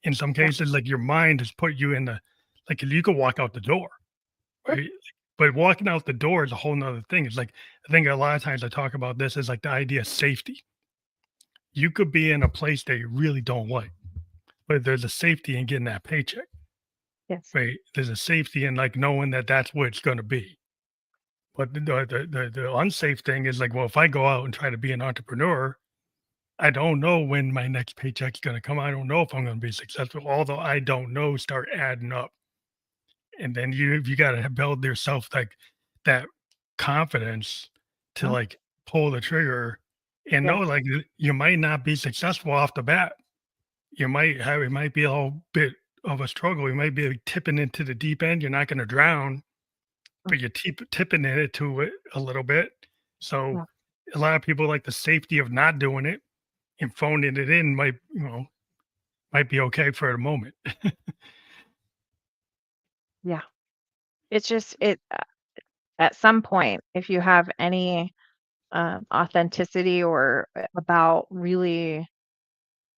In some Yeah. cases, like your mind has put you in the Like you could walk out the door, Sure. right? But walking out the door is a whole nother thing. It's like I think a lot of times I talk about this is like the idea of safety. You could be in a place that you really don't like, but there's a safety in getting that paycheck, Yes. right? There's a safety in like knowing that that's what it's going to be. But the unsafe thing is like, well, if I go out and try to be an entrepreneur, I don't know when my next paycheck's going to come. I don't know if I'm going to be successful. Although I don't know, start adding up, and then you got to build yourself like that confidence to Huh? like pull the trigger and know Yes. like you might not be successful off the bat. You might have it might be a whole bit of a struggle. You might be tipping into the deep end. You're not going to drown, Mm. but you're tipping into it a little bit. So Yeah. a lot of people like the safety of not doing it and phoning it in might be okay for the moment. Yeah. It's just at some point, if you have any authenticity or about really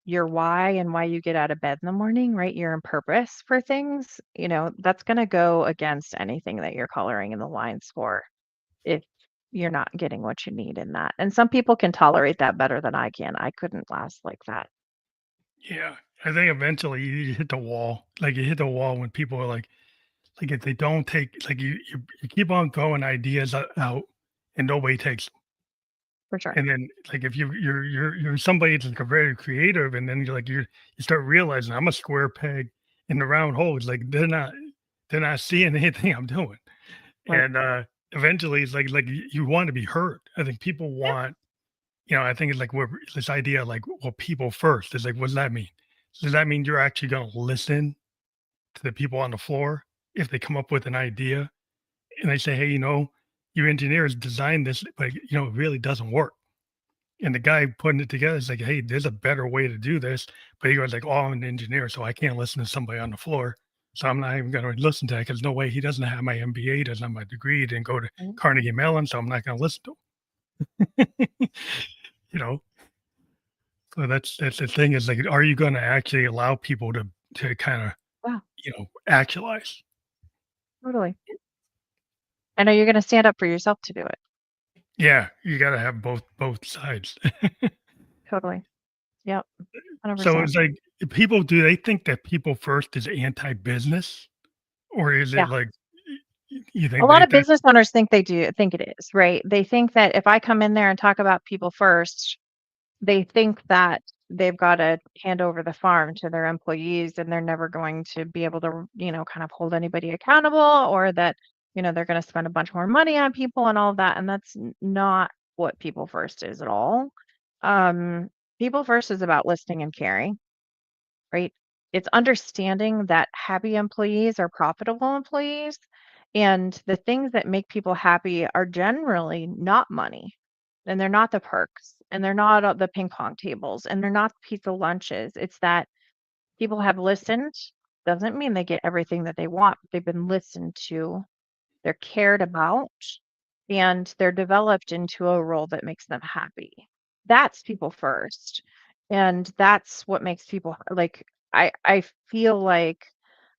your why and why you get out of bed in the morning, right? Your purpose for things, that's going to go against anything that you're coloring in the lines for if you're not getting what you need in that. And some people can tolerate that better than I can. I couldn't last like that. Yeah, I think eventually you hit the wall. Like you hit the wall when people are like if they don't take like you keep on throwing ideas out and nobody takes them. For sure. And then like if you're somebody that's like a very creative, and then you start realizing I'm a square peg in the round hole. It's like they're not seeing anything I'm doing. Right. And eventually it's like you want to be heard. I think people Yeah. want, I think it's like this idea like, well, people first. It's like, what does that mean? Does that mean you're actually going to listen to the people on the floor if they come up with an idea and they say, hey, your engineers designed this, but it really doesn't work. And the guy putting it together is like, hey, there's a better way to do this. But he goes like, oh, I'm an engineer, so I can't listen to somebody on the floor. So I'm not even going to listen to that because no way, he doesn't have my MBA, he doesn't have my degree, he didn't go to Right. Carnegie Mellon, so I'm not going to listen to him. you know, so that's the thing is like, are you going to actually allow people to kind of Yeah, actualize? totally. And are you going to stand up for yourself to do it? Yeah, you got to have both sides. Totally. Yep. So 100%. it's like people do they think that people first is anti-business, or is Yeah. it like you A think lot they of business owners think it is, right? They think that if I come in there and talk about people first, they think that they've got to hand over the farm to their employees and they're never going to be able to, kind of hold anybody accountable, or that, they're going to spend a bunch more money on people and all of that. And that's not what people first is at all. Um, People first is about listening and caring, right? It's understanding that happy employees are profitable employees. And the things that make people happy are generally not money, and they're not the perks, and they're not the ping pong tables, and they're not the pizza lunches. It's that people have listened. Doesn't mean they get everything that they want, but they've been listened to, they're cared about, and they're developed into a role that makes them happy. That's people first. And that's what makes people like I feel like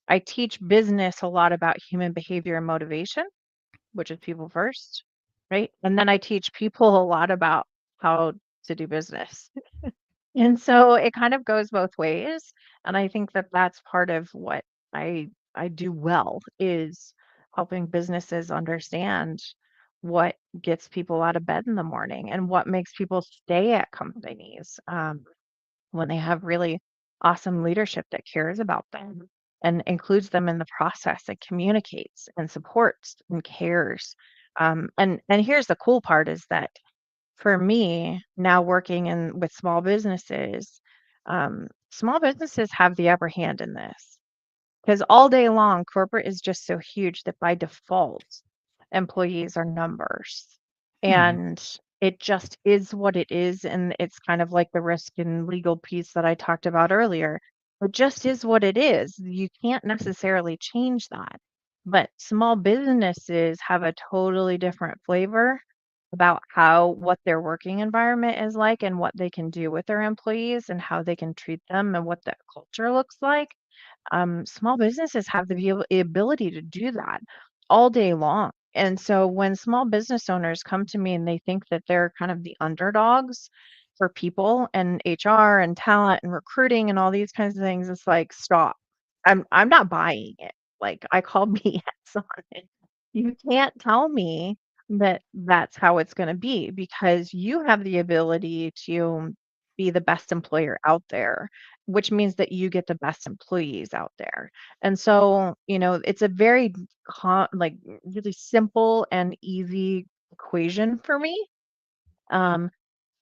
I teach business a lot about human behavior and motivation, which is people first, right? And then I teach people a lot about how to do business. And so it kind of goes both ways. And I think that that's part of what I do well is helping businesses understand what gets people out of bed in the morning and what makes people stay at companies when they have really awesome leadership that cares about them and includes them in the process and communicates and supports and cares. And here's the cool part is that for me, now working in with small businesses have the upper hand in this because all day long, corporate is just so huge that by default, employees are numbers. Mhm. And it just is what it is. And it's kind of like the risk and legal piece that I talked about earlier. It just is what it is. You can't necessarily change that. But small businesses have a totally different flavor about what their working environment is like and what they can do with their employees and how they can treat them and what that culture looks like. Small businesses have the ability to do that all day long. And so when small business owners come to me and they think that they're kind of the underdogs for people and HR and talent and recruiting and all these kinds of things, it's like, stop. I'm not buying it. Like, I call BS on it. You can't tell me that that's how it's going to be, because you have the ability to be the best employer out there, which means that you get the best employees out there. And so, it's a very like really simple and easy equation for me. Um,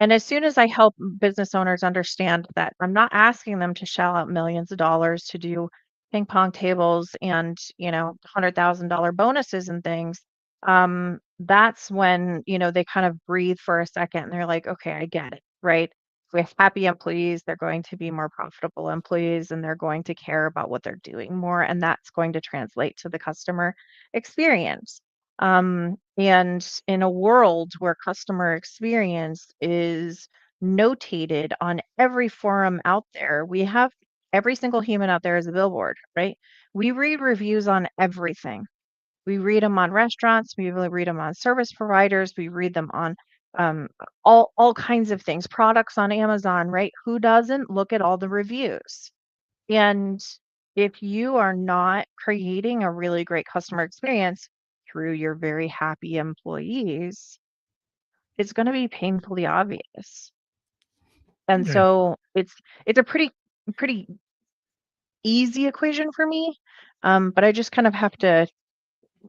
and as soon as I help business owners understand that I'm not asking them to shell out millions of dollars to do ping pong tables and, $100,000 bonuses and things, that's when, they kind of breathe for a second and they're like, okay, I get it, right? If we have happy employees, they're going to be more profitable employees and they're going to care about what they're doing more. And that's going to translate to the customer experience. And in a world where customer experience is notated on every forum out there, we have every single human out there is a billboard, right? We read reviews on everything. We read them on restaurants, we really read them on service providers, we read them on um, all kinds of things, products on Amazon, right? Who doesn't look at all the reviews? And if you are not creating a really great customer experience through your very happy employees, it's going to be painfully obvious. And Yeah. so it's a pretty easy equation for me. But I just kind of have to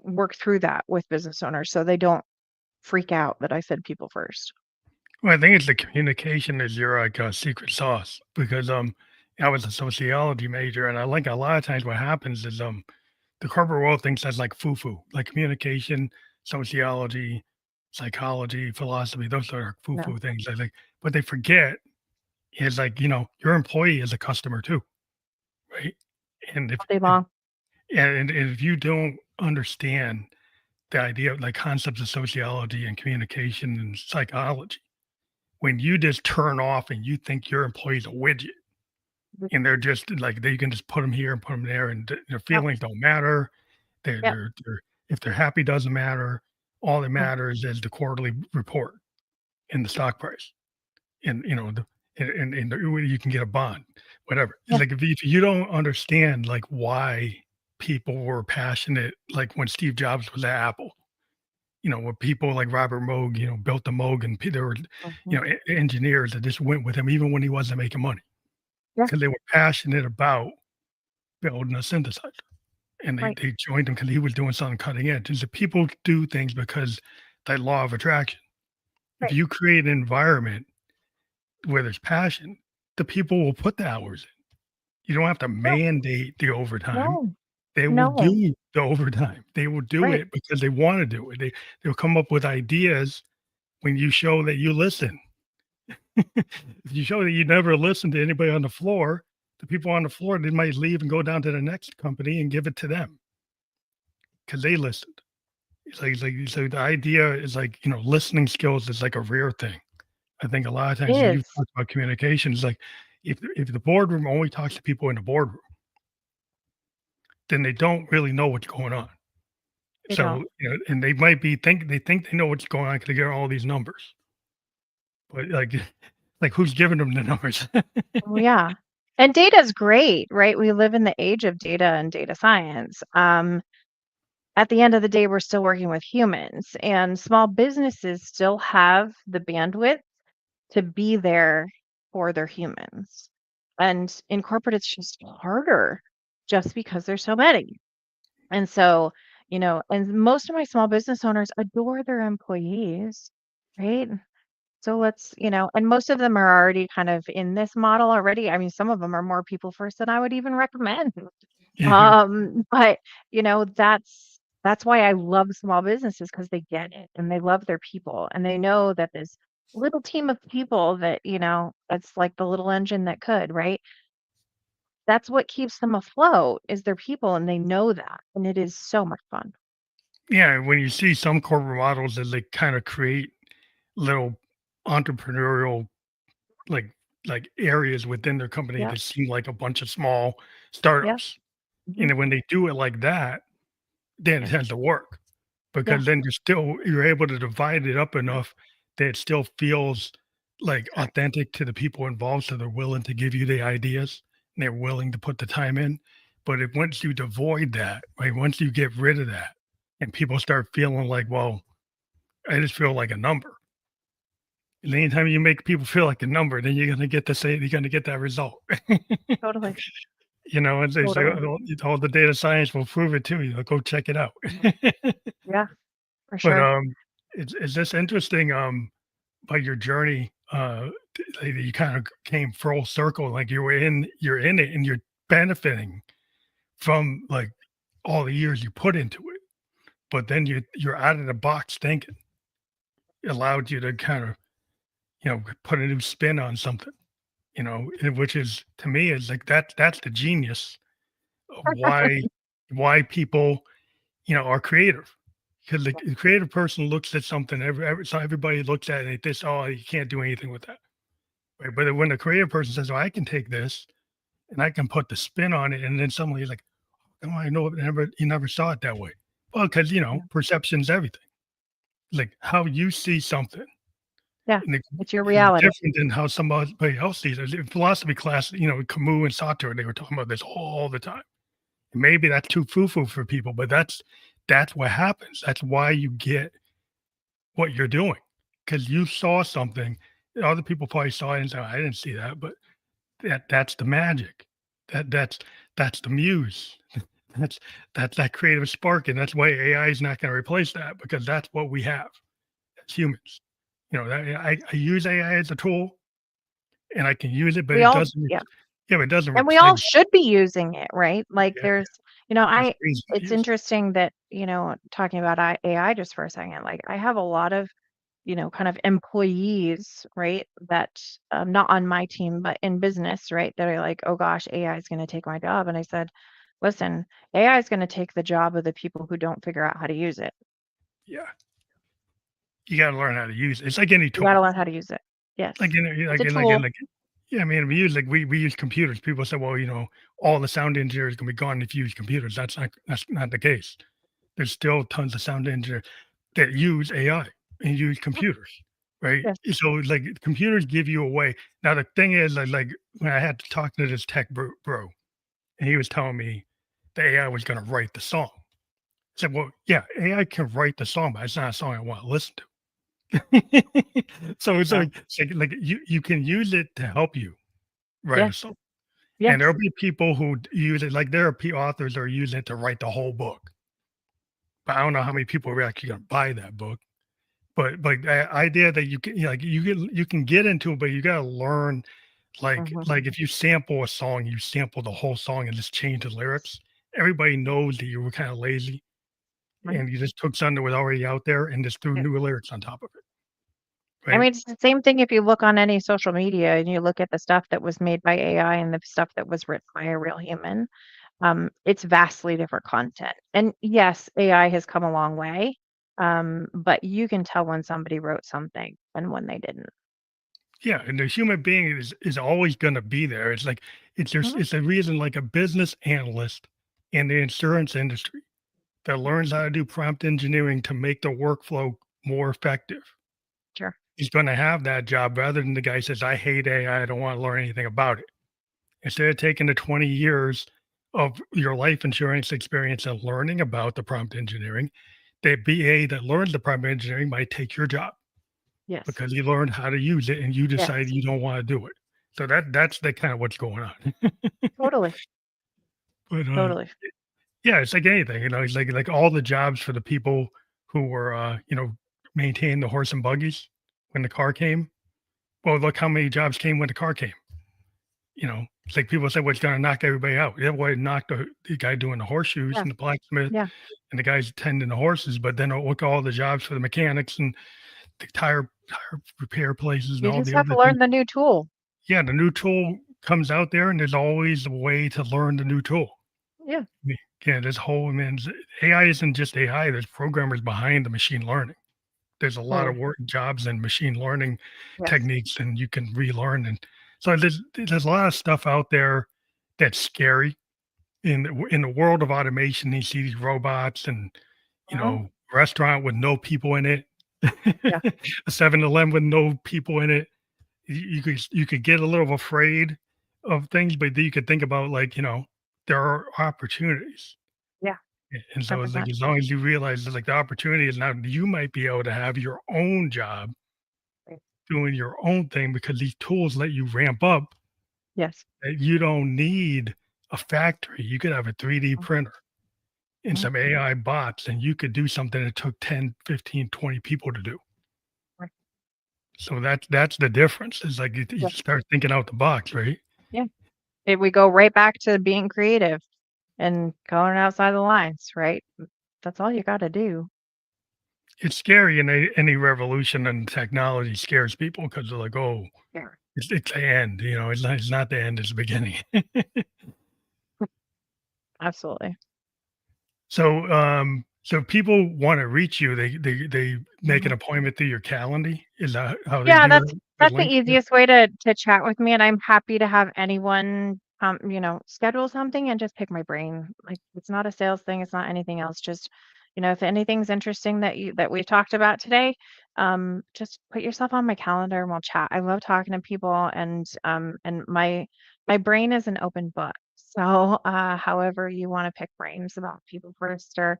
work through that with business owners so they don't freak out that I said people first. Well, I think it's the communication is your like secret sauce because I was a sociology major and I like a lot of times what happens is the corporate world thinks that's like foo-foo, like communication, sociology, psychology, philosophy, those are No, foo-foo things. I think what they forget is like, your employee is a customer too, right? And all day long. if you don't understand the idea of like concepts of sociology and communication and psychology, when you just turn off and you think your employee's a widget and they're just like they can just put them here and put them there and their Yep, feelings don't matter. yep. They're if they're happy doesn't matter. All that Mm, matters is the quarterly report and the stock price. And you can get a bond, whatever. It's yeah. like if you don't understand like why people were passionate, like when Steve Jobs was at Apple, where people like Robert Moog, built the Moog and there were, Mhm. engineers that just went with him even when he wasn't making money Yeah, because they were passionate about building a synthesizer. And right, they joined him because he was doing something cutting edge. And so people do things because that law of attraction. If right. you create an environment where there's passion, the people will put the hours in. You don't have to No, mandate the overtime. no, They will no. do the overtime. They will do Right. it because they want to do it. They'll come up with ideas when you show that you listen. If you show that you never listen to anybody on the floor, the people on the floor, they might leave and go down to the next company and give it to them because they listened. It's like so the idea is like, listening skills is like a rare thing. I think a lot of It times when you is. talk about communication, it's like if the boardroom only talks to people in the boardroom, then they don't really know what's going on. They don't. So, and they might be think they know what's going on because they get all these numbers. But like who's giving them the numbers? Oh, yeah. And data is great, right? We live in the age of data and data science. At the end of the day, we're still working with humans, and small businesses still have the bandwidth to be there for their humans. And in corporate, it's just harder just because there's so many. And so, and most of my small business owners adore their employees, right? So and most of them are already kind of in this model already. I mean, some of them are more people first than I would even recommend. Yeah. But that's why I love small businesses, because they get it and they love their people and they know that this little team of people that, it's like the little engine that could, right? That's what keeps them afloat is their people, and they know that. And it is so much fun. Yeah, when you see some corporate models that they kind of create little entrepreneurial like like areas within their company Yep. that seem like a bunch of small startups. Mhm. And when they do it like that, then it Yeah. tends to work Yeah. because then you're able to divide it up enough that it still feels like authentic to the people involved, so they're willing to give you the ideas and they're willing to put the time in. But if once you devoid that, right, once you get rid of that, and people start feeling like, well, I just feel like a number. And anytime you make people feel like a number, then you're gonna get that result. Totally. And they say, Totally. all the data science will prove it to you. Go check it out. Mhm. Yeah, for But sure. it's just interesting about your journey. Like you kind of came full circle, like you're in it, and you're benefiting from like all the years you put into it. But then you're out of the box thinking. It allowed you to kind of put a new spin on something. Which is to me is like that's the genius of why people are creative. Because the creative person looks at something, so everybody looks at it, this, oh, you can't do anything with that. Right? But when the creative person says, oh, I can take this and I can put the spin on it, and then somebody's like, oh, I know it you never saw it that way. Well, because Yeah. perception's everything. Like how you see something Yeah. and it It's your is reality. different than how somebody else sees it. In philosophy class, Camus and Sartre, they were talking about this all the time. Maybe that's too foo-foo for people, but that's what happens. That's why you get what you're doing, because you saw something. Other people probably saw it and said, "I didn't see that," but that's the magic. That's the muse. That's that's that creative spark, and that's why AI is not going to replace that because that's what we have as humans. I use AI as a tool, and I can use it, but We it all doesn't. yeah. Yeah, but it doesn't And we all replace. should be using it, right? Like Yeah, there's there's I reason to it's use it. interesting that, talking about AI just for a second, like I have a lot of, kind of employees, right? That not on my team, but in business, right? That are like, oh gosh, AI is going to take my job. And I said, listen, AI is going to take the job of the people who don't figure out how to use it. Yeah, you got to learn how to use it. It's like any You got tool. to learn how to use it. Like Yes. in It's a like tool. yeah, I mean, we use computers. People say, well, all the sound engineers can be gone if you use computers. That's not the case. There's still tons of sound engineers that use AI and use computers, right? Yes. So like computers give you a way. Now the thing is, like when I had to talk to this tech bro, and he was telling me the AI was going to write the song. I said, well, yeah, AI can write the song, but it's not a song I want to listen to. So it's No. like you can use it to help you write a Yes. song, and Yes. there'll be people who use it. Like there are authors that are using it to write the whole book, but I don't know how many people are actually going to buy that book. But the idea that you can get into it, but you got to learn. Hmm. Like if you sample a song, you sample the whole song and just change the lyrics. Everybody knows that you were kind of lazy Right. and you just took something that was already out there and just threw Yeah. new lyrics on top of it, I right? mean, it's the same thing if you look on any social media and you look at the stuff that was made by AI and the stuff that was written by a real human. It's vastly different content. And yes, AI has come a long way, but you can tell when somebody wrote something and when they didn't. Yeah, and the human being is always gonna be there. It's like Mhm. it's a reason like a business analyst in the insurance industry that learns how to do prompt engineering to make the workflow more effective. Sure. He's gonna have that job rather than the guy says, I hate AI, I don't want to learn anything about it. Instead of taking the 20 years of your life insurance experience and learning about the prompt engineering, the BA that learns the prompt engineering might take your job Yes. because you learned how to use it and you decide Yes. you don't want to do it. So that's the kind of what's going on. Totally. But Totally. yeah, it's like anything, it's like all the jobs for the people who were maintaining the horse and buggies when the car came. Well, look how many jobs came when the car came. It's like people say, "What's going to knock everybody out?" Yeah, well, it knocked the guy doing the horseshoes Yeah. and the blacksmith Yeah. and the guys tending the horses. But then look at all the jobs for the mechanics and the tire repair places and You all just the have other to things. learn the new tool. Yeah, the new tool comes out there, and there's always a way to learn the new tool. Yeah. Yeah, this whole I mean, AI isn't just AI. There's programmers behind the machine learning. There's a lot of Totally. work jobs in machine learning Yes. techniques, and you can relearn. And so there's a lot of stuff out there that's scary. in the world of automation, you see these robots and, Mhm. restaurant with no people in it, Yeah. a 7-Eleven with no people in it. You could get a little afraid of things, but then you could think about, like, there are opportunities. Yeah. And so it's like 100%. as long as you realize it's like the opportunity is now you might be able to have your own job Right. doing your own thing because these tools let you ramp up Yes. that you don't need a factory. You could have a 3D printer and Mhm. some AI bots, and you could do something that took 10, 15, 20 people to do. Right. So that's the difference. It's like you Yeah. start thinking out the box, right? Yeah. We go right back to being creative and going outside the lines, right? That's all you gotta do. It's scary, and any revolution in technology scares people because they're like, "Oh, Yeah. it's the end." It's not the end; it's the beginning. Absolutely. So people want to reach you. They make an Mhm. appointment through your calendar. Is that how they Yeah, do that's that? Good that's the link. Yeah. easiest way to chat with me, and I'm happy to have anyone, schedule something and just pick my brain. Like, it's not a sales thing, it's not anything else. Just, if anything's interesting that we've talked about today, just put yourself on my calendar and we'll chat. I love talking to people, and my brain is an open book. So, however you want to pick brains about people first, or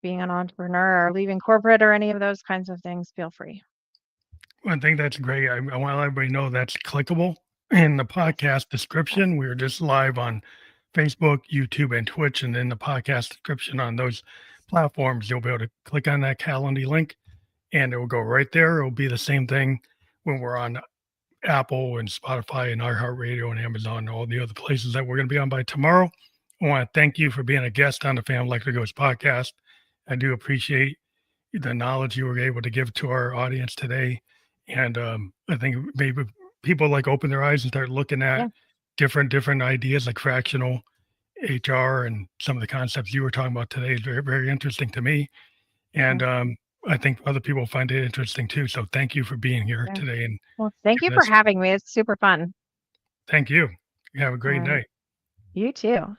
being an entrepreneur, or leaving corporate, or any of those kinds of things, feel free. One thing that's great. I want everybody to know that's clickable in the Yes. podcast description. We're just live on Facebook, YouTube, and Twitch, and in the podcast description on those platforms, you'll be able to click on that Calendly link, and it will go right there. It'll be the same thing when we're on Apple and Spotify and iHeartRadio and Amazon and all the other places that we're going to be on by tomorrow. I want to thank you for being a guest on the Family Electric Ghost podcast. I do appreciate the knowledge you were able to give to our audience today. And I think maybe people like open their eyes and start looking at Yeah. different ideas like fractional HR and some of the concepts you were talking about today is very, very interesting to me. And Yeah. I think other people find it interesting too. So thank you for being here Yeah. today and Well, thank you giving for us having me. It's super fun. thank you. You have a All great right. night. You too.